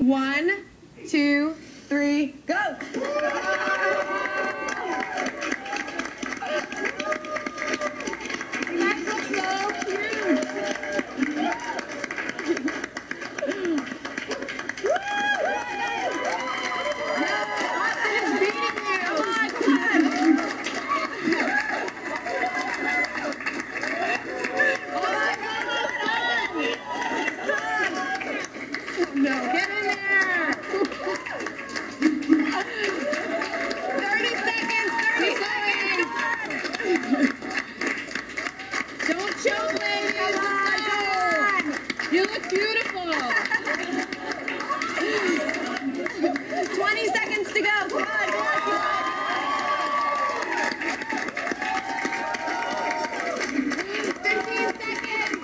1, 2, 3, go! No. Get in there! 30 seconds! 30 seconds! Don't choke, ladies! Come on! You look beautiful! 20 seconds to go! Come on, come on, come on! 15 seconds!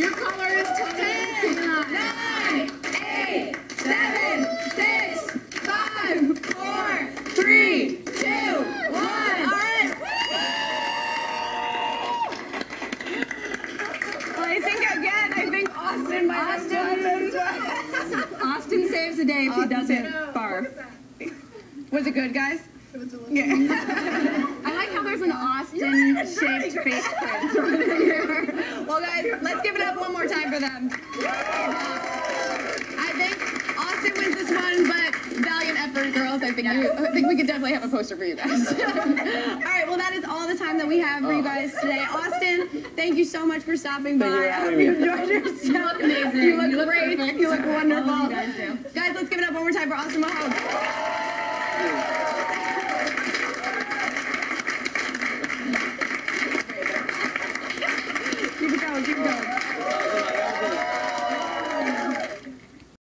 Your color is 10! 9, 8, 7, 6, 5, 4, 3, 2, 1. All right. Well, I think Austin might have done this. Austin saves the day if he doesn't barf. Was it good, guys? It was a little. Yeah. I like how there's an Austin-shaped face print right here. Well, guys, let's give it up one more time for them. I think Austin wins this one, but valiant effort, girls. I think we could definitely have a poster for you guys. All right, well, that is all the time that we have for you guys today. Austin, thank you so much for stopping by. I hope you enjoyed yourself. You look amazing. You look great. Perfect. You look wonderful. I love you guys do. Guys, let's give it up one more time for Austin Mahone.